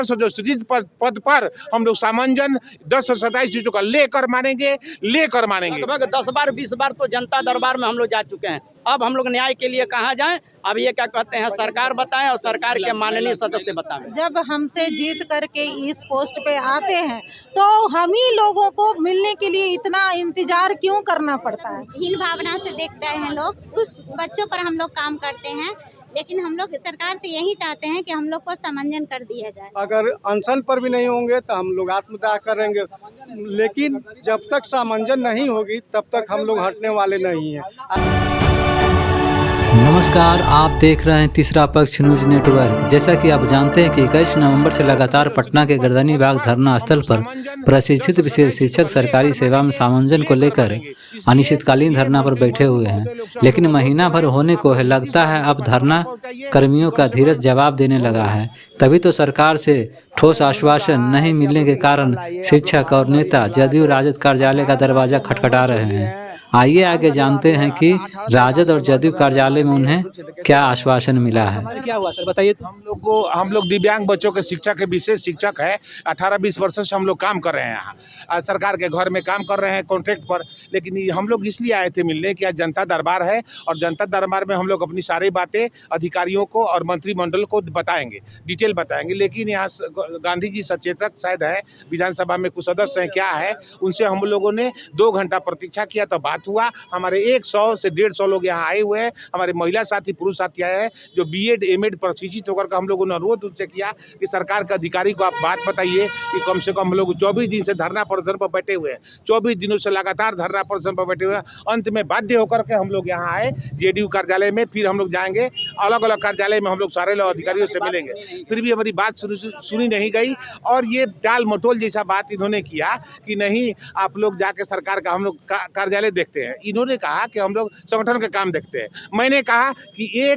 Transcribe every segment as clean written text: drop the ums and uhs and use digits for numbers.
जो सृजित पद पर हम लोग सामंजन 10 से 27 सीटों का लेकर मानेंगे। लगभग 10 बार 20 बार तो जनता दरबार में हम लोग जा चुके हैं। अब हम लोग न्याय के लिए कहाँ जाएं? अब ये क्या कहते हैं, सरकार बताएं और सरकार के माननीय सदस्य बताएं। जब हमसे जीत करके इस पोस्ट पे आते हैं तो हम ही लोगों को मिलने के लिए इतना इंतजार क्यों करना पड़ता है? हीन भावना से देखते हैं लोग, उस बच्चों पर हम लोग काम करते हैं, लेकिन हम लोग सरकार से यही चाहते हैं कि हम लोग को सामंजन कर दिया जाए। अगर अनशन पर भी नहीं होंगे तो हम लोग आत्मदाह करेंगे, लेकिन जब तक सामंजन नहीं होगी तब तक हम लोग हटने वाले नहीं हैं। नमस्कार, आप देख रहे हैं तीसरा पक्ष न्यूज नेटवर्क। जैसा कि आप जानते हैं कि 21 नवंबर से लगातार पटना के गर्दनी बाग धरना स्थल पर प्रशिक्षित विशेष शिक्षक सरकारी सेवा में सामंजन को लेकर अनिश्चितकालीन धरना पर बैठे हुए हैं। लेकिन महीना भर होने को है, लगता है अब धरना कर्मियों का धीरज जवाब देने लगा है। तभी तो सरकार से ठोस आश्वासन नहीं मिलने के कारण शिक्षक और नेता जदयू राजद कार्यालय का दरवाजा खटखटा रहे हैं। आइए आगे जानते हैं कि राजद और जदयू कार्यालय में उन्हें क्या आश्वासन मिला है। क्या हुआ सर, बताइए। हम लोग दिव्यांग बच्चों के शिक्षक के विशेष शिक्षक है। 18-20 वर्षों से हम लोग काम कर रहे हैं यहाँ सरकार के घर में काम कर रहे हैं कॉन्ट्रैक्ट पर। लेकिन हम लोग इसलिए आए थे मिलने कि आज जनता दरबार है और जनता दरबार में हम लोग अपनी सारी बातें अधिकारियों को और मंत्रिमंडल को बताएंगे, डिटेल बताएंगे। लेकिन यहाँ गांधी जी सचेतक शायद है, विधानसभा में कुछ सदस्य हैं क्या है, उनसे हम लोगों ने 2 घंटा प्रतीक्षा किया तो बात हुआ। हमारे 100 से 150 लोग यहाँ आए हुए हैं। हमारे महिला साथी पुरुष साथी आए हैं जो बीएड एमएड प्रशिक्षित होकर हम लोगों ने अनुरोध उनसे किया कि सरकार के अधिकारी को आप बात बताइए कि कम से कम हम लोग 24 दिन से धरना प्रदर्शन पर बैठे हुए हैं, 24 दिनों से लगातार धरना प्रदर्शन पर बैठे हुए हैं। अंत में बाध्य होकर के हम लोग यहाँ आए जेडीयू कार्यालय में। फिर हम लोग जाएंगे अलग अलग कार्यालय में, हम लोग सारे लोग अधिकारियों से मिलेंगे। फिर भी हमारी बात सुनी नहीं गई और ये टाल मटोल जैसा बात इन्होंने किया कि नहीं आप लोग जाके सरकार का हम लोग कार्यालय देखते हैं। इन्होंने कहा कि हम लोग संगठन के काम देखते हैं। मैंने कहा कि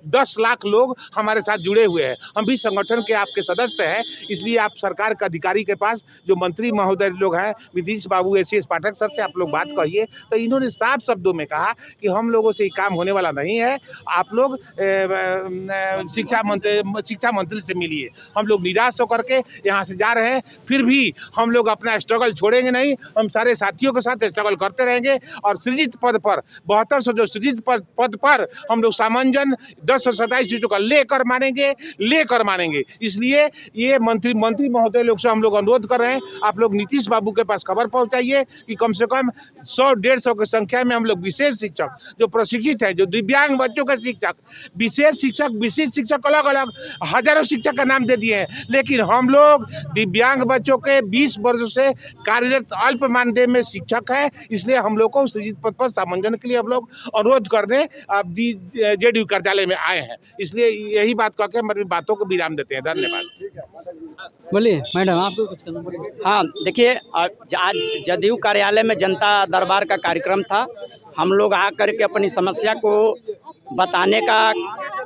10 लाख लोग हमारे साथ जुड़े हुए हैं, हम भी संगठन के आपके सदस्य हैं, इसलिए आप सरकार के अधिकारी के पास जो मंत्री महोदय लोग हैं, नीतीश बाबू एसीएस पाठक सर से आप लोग बात कहिए। तो इन्होंने साफ शब्दों में कहा कि हम लोगों से ये काम होने वाला नहीं है, आप लोग शिक्षा मंत्री से मिलिए। हम लोग निराश होकर के यहाँ से जा रहे हैं। फिर भी हम लोग अपना स्ट्रगल छोड़ेंगे नहीं, हम सारे साथियों के साथ स्ट्रगल करते रहेंगे और सृजित पद पर 72 जो सृजित पद पर हम लोग सामंजन 10 से 27 सीटों का लेकर मानेंगे। इसलिए ये मंत्री महोदय लोग से हम लोग अनुरोध कर रहे हैं, आप लोग नीतीश बाबू के पास खबर पहुंचाइए कि कम से कम 100-150 की संख्या में हम लोग विशेष शिक्षक जो प्रशिक्षित है, जो दिव्यांग बच्चों के शिक्षक, विशेष शिक्षक अलग अलग हजारों शिक्षक का नाम दे दिए हैं। लेकिन हम लोग दिव्यांग बच्चों के 20 वर्षों से कार्यरत अल्प मानदेय में शिक्षक है, इसलिए हम लोग को सृजित पद पर सामंजन के लिए हम लोग अनुरोध करने जेडीयू कार्यालय में आए हैं। इसलिए यही बात कह के हमारी बातों को विराम देते हैं। धन्यवाद। बोलिए मैडम, आपको कुछ कहना बोलिए। हाँ, देखिए आज जदयू कार्यालय में जनता दरबार का कार्यक्रम था। हम लोग आकर के अपनी समस्या को बताने का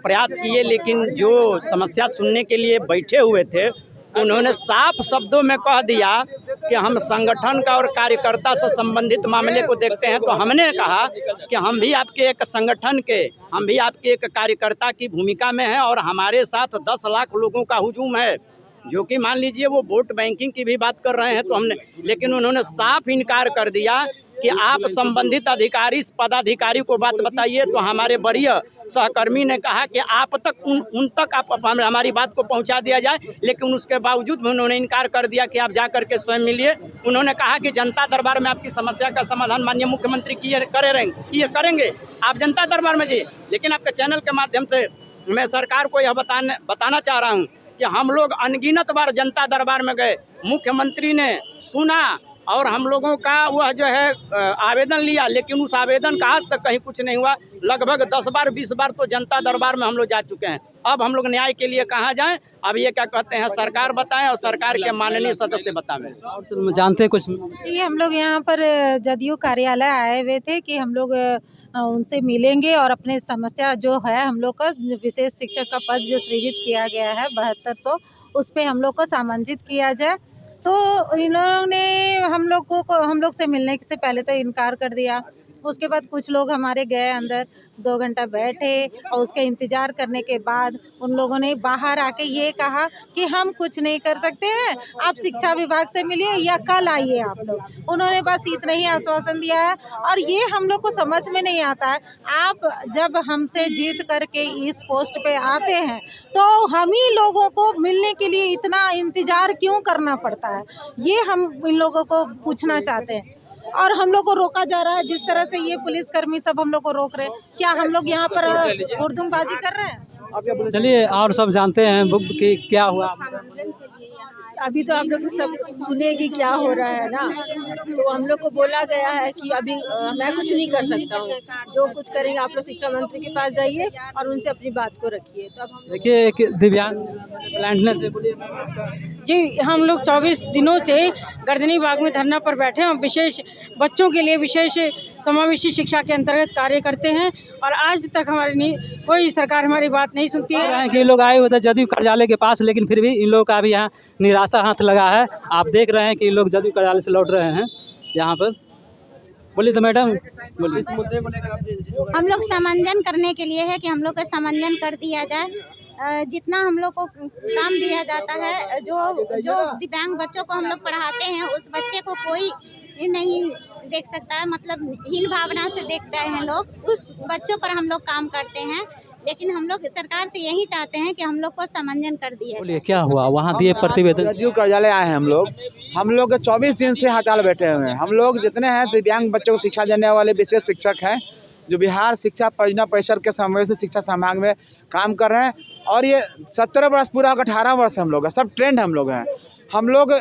प्रयास किए, लेकिन जो समस्या सुनने के लिए बैठे हुए थे उन्होंने साफ शब्दों में कह दिया कि हम संगठन का और कार्यकर्ता से संबंधित मामले को देखते हैं। तो हमने कहा कि हम भी आपके एक संगठन के, हम भी आपके एक कार्यकर्ता की भूमिका में हैं और हमारे साथ 10 लाख लोगों का हुजूम है, जो कि मान लीजिए वो वोट बैंकिंग की भी बात कर रहे हैं। तो हमने, लेकिन उन्होंने साफ इनकार कर दिया कि आप संबंधित पदाधिकारी को बात बताइए। तो हमारे वरीय सहकर्मी ने कहा कि आप तक उन तक आप हमारी बात को पहुंचा दिया जाए, लेकिन उसके बावजूद भी उन्होंने इनकार कर दिया कि आप जा करके स्वयं मिलिए। उन्होंने कहा कि जनता दरबार में आपकी समस्या का समाधान माननीय मुख्यमंत्री करेंगे, आप जनता दरबार में जाइए। लेकिन आपके चैनल के माध्यम से मैं सरकार को यह बताना चाह रहा हूँ कि हम लोग अनगिनत बार जनता दरबार में गए, मुख्यमंत्री ने सुना और हम लोगों का वह जो है आवेदन लिया, लेकिन उस आवेदन का आज तक कहीं कुछ नहीं हुआ। लगभग 10 बार 20 बार तो जनता दरबार में हम लोग जा चुके हैं। अब हम लोग न्याय के लिए कहाँ जाएं? अब ये क्या कहते हैं, सरकार बताएं और सरकार के माननीय सदस्य बताएं। और जानते हैं कुछ जी, हम लोग यहाँ पर जदयू कार्यालय आए हुए थे कि हम लोग उनसे मिलेंगे और अपने समस्या जो है हम लोग का विशेष शिक्षक का पद जो सृजित किया गया है 7200, उस पर हम लोग को सामंजित किया जाए। तो इन्होंने हम लोग से मिलने से पहले तो इनकार कर दिया। उसके बाद कुछ लोग हमारे गए अंदर 2 घंटा बैठे और उसके इंतज़ार करने के बाद उन लोगों ने बाहर आके ये कहा कि हम कुछ नहीं कर सकते हैं, आप शिक्षा विभाग से मिलिए या कल आइए आप लोग। उन्होंने बस इतना ही आश्वासन दिया है और ये हम लोग को समझ में नहीं आता है। आप जब हमसे जीत करके इस पोस्ट पे आते हैं तो हम ही लोगों को मिलने के लिए इतना इंतज़ार क्यों करना पड़ता है, ये हम इन लोगों को पूछना चाहते हैं। और हम लोग को रोका जा रहा है, जिस तरह से ये पुलिसकर्मी सब हम लोग को रोक रहे हैं, क्या हम लोग यहाँ पर हुड़दंगबाजी कर रहे हैं? चलिए और सब जानते हैं कि क्या हुआ। अभी तो आप लोग सब सुने कि क्या हो रहा है ना, तो हम लोग को बोला गया है कि अभी मैं कुछ नहीं कर सकता हूँ, जो कुछ करेंगे आप लोग शिक्षा मंत्री के पास जाइए और उनसे अपनी बात को रखिए। तो अब हम देखिए एक दिव्यांग ब्लाइंडनेस से बोलिए। जी, हम लोग 24 दिनों से गर्दनी बाग में धरना पर बैठे हैं। विशेष बच्चों के लिए विशेष समावेशी शिक्षा के अंतर्गत कार्य करते हैं और आज तक हमारी कोई सरकार हमारी बात नहीं सुनती है। कि लोग आए हुए थे जदयू कार्यालय के पास, लेकिन फिर भी इन लोगों का भी यहाँ निराशा हाथ लगा है। आप देख रहे हैं कि लोग जदयू कार्यालय से लौट रहे हैं यहाँ पर। बोलिए तो मैडम, बोलिए। इस मुद्दे को लेकर हम लोग समंजन करने के लिए है कि हम लोग का समंजन कर दिया जाए। जितना हम लोग को काम दिया जाता है, जो दिव्यांग बच्चों को हम लोग पढ़ाते हैं, उस बच्चे को कोई नहीं देख सकता है, मतलब हीन भावना से देखते हैं लोग। उस बच्चों पर हम लोग काम करते हैं, लेकिन हम लोग सरकार से यही चाहते हैं कि हम लोग को समंजन कर दिया। बोलिए क्या हुआ वहाँ दिए प्रतिवेदन? जदयू कार्यालय आए हैं हम लोग 24 दिन से हड़ताल बैठे हुए हैं। हम लोग जितने हैं दिव्यांग बच्चों को शिक्षा देने वाले विशेष शिक्षक हैं, जो बिहार शिक्षा परियोजना परिषद के समावेशी शिक्षा संभाग में काम कर रहे हैं। और ये 17 वर्ष पूरा होकर 18 वर्ष हम लोग हैं, सब ट्रेंड हम लोग हैं। हम लोग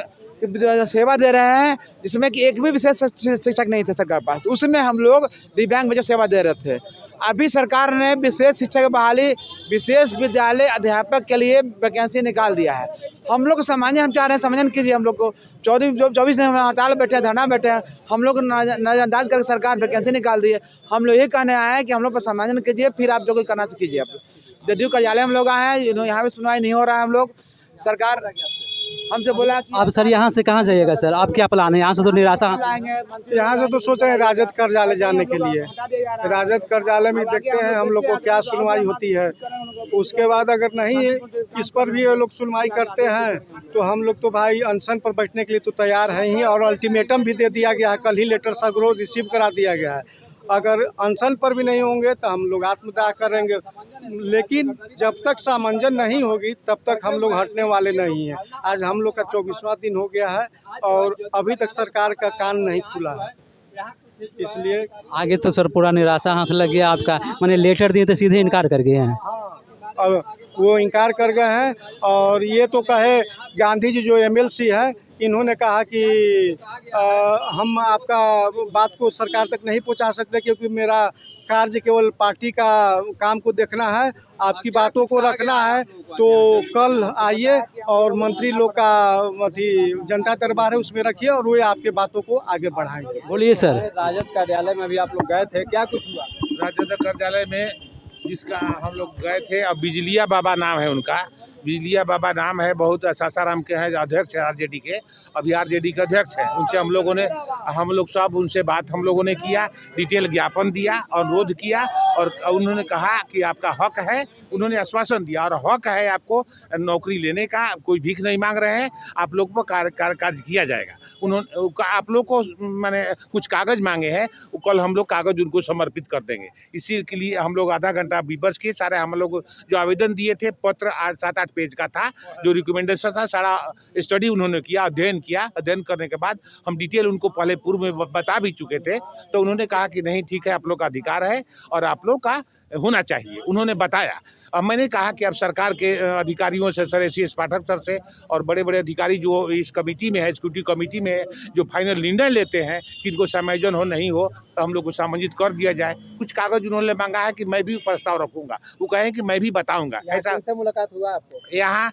सेवा दे रहे हैं जिसमें कि एक भी विशेष शिक्षक नहीं थे सरकार पास, उसमें हम लोग दिव्यांग बच्चों सेवा दे रहे थे। अभी सरकार ने विशेष शिक्षक बहाली विशेष विद्यालय अध्यापक के लिए वैकेंसी निकाल दिया है। हम लोग समंजन हम चाह रहे हैं, समंजन कीजिए। हम लोग को 24 दिन हड़ताल बैठे हैं, धरना बैठे हैं, हम लोग नजरअंदाज करके सरकार वैकेंसी निकाल दी है। हम लोग ये कहने आए हैं कि हम लोग पर समंजन कीजिए, फिर आप जो करना कीजिए। आप जदयू कार्यालय हम लोग आए हैं, यहाँ पे सुनवाई नहीं हो रहा है। हम लोग सरकार हमसे बोला कि अब सर यहाँ से कहाँ जाइएगा सर, आप क्या प्लान है? यहाँ से तो निराशा। यहाँ से तो सोच रहे हैं राजद कार्यालय जाने के लिए। राजद कार्यालय में देखते हैं हम लोग को क्या सुनवाई होती है। उसके बाद अगर नहीं इस पर भी ये लोग सुनवाई करते हैं तो हम लोग तो भाई अनशन पर बैठने के लिए तो तैयार हैं ही। और अल्टीमेटम भी दे दिया गया है, कल ही लेटर सगरो रिसीव करा दिया गया है। अगर अनशन पर भी नहीं होंगे तो हम लोग आत्मदाह करेंगे, लेकिन जब तक सामंजन नहीं होगी तब तक हम लोग हटने वाले नहीं हैं। आज हम लोग का 24वां दिन हो गया है और अभी तक सरकार का कान नहीं खुला है, इसलिए आगे तो सर पूरा निराशा हाथ लग गया आपका। मैंने लेटर दिए तो सीधे इनकार कर गए हैं। अब वो इनकार कर गए हैं। और ये तो कहे गांधी जी जो MLC है, इन्होंने कहा कि हम आपका बात को सरकार तक नहीं पहुंचा सकते क्योंकि मेरा कार्य केवल पार्टी का काम को देखना है, आपकी बातों को रखना है। तो कल आइए और मंत्री लोग का जनता दरबार है उसमें रखिए और वो आपके बातों को आगे बढ़ाएंगे। बोलिए सर। राजद कार्यालय में भी आप लोग गए थे, क्या कुछ हुआ? राजद कार्यालय में जिसका हम लोग गए थे, अब बिजलिया बाबा नाम है उनका, बिजलिया बाबा नाम है, बहुत सासाराम के हैं, अध्यक्ष है RJD के, अभी RJD के अध्यक्ष हैं। उनसे हम लोग सब उनसे बात हम लोगों ने किया, डिटेल ज्ञापन दिया, अनुरोध किया और उन्होंने कहा कि आपका हक है। उन्होंने आश्वासन दिया और हक है आपको नौकरी लेने का, कोई भीख नहीं मांग रहे हैं, आप लोग पर कार्य किया जाएगा। उन्होंने आप लोग को मैंने कुछ कागज़ मांगे हैं, कल हम लोग कागज़ उनको समर्पित कर देंगे। इसी के लिए हम लोग आधा घंटा विमर्श किए। सारे हम लोग जो आवेदन दिए थे, पत्र 7-8 पेज का था, जो रिकमेंडेशन था, सारा स्टडी उन्होंने किया, अध्ययन करने के बाद हम डिटेल उनको पहले पूर्व में बता भी चुके थे। तो उन्होंने कहा कि नहीं ठीक है, आप लोग का अधिकार है और आप लोग का होना चाहिए, उन्होंने बताया। अब मैंने कहा कि अब सरकार के अधिकारियों से, सर SCS पाठक सर से और बड़े बड़े अधिकारी जो इस कमेटी में है, एग्जीक्यूटिव कमेटी में है, जो फाइनल निर्णय लेते हैं कि इनको समायोजन हो नहीं हो, तो हम लोग को सामंजित कर दिया जाए। कुछ कागज उन्होंने मांगा है कि मैं भी प्रस्ताव रखूंगा, वो कहे कि मैं भी बताऊंगा। ऐसा मुलाकात हुआ आपको? यहाँ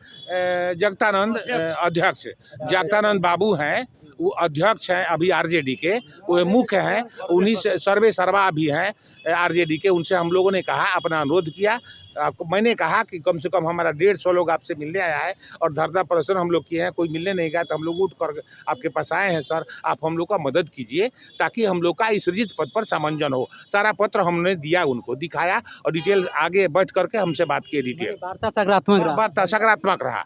जगतानंद अध्यक्ष जगतानंद बाबू हैं, वो अध्यक्ष हैं अभी RJD के, वो मुख्य हैं, उन्हीं से सर्वे सर्वा भी हैं RJD के। उनसे हम लोगों ने कहा, अपना अनुरोध किया, आपको मैंने कहा कि कम से कम हमारा 150 लोग आपसे मिलने आया है और धरना प्रदर्शन हम लोग किए हैं, कोई मिलने नहीं गया तो हम लोग उठ कर आपके पास आए हैं। सर आप हम लोग का मदद कीजिए ताकि हम लोग का इस सृजित पद पर सामंजन हो। सारा पत्र हमने दिया, उनको दिखाया और डिटेल आगे बैठ करके हमसे बात की डिटेल। वार्ता सकारात्मक रहा। वार्ता सकारात्मक रहा।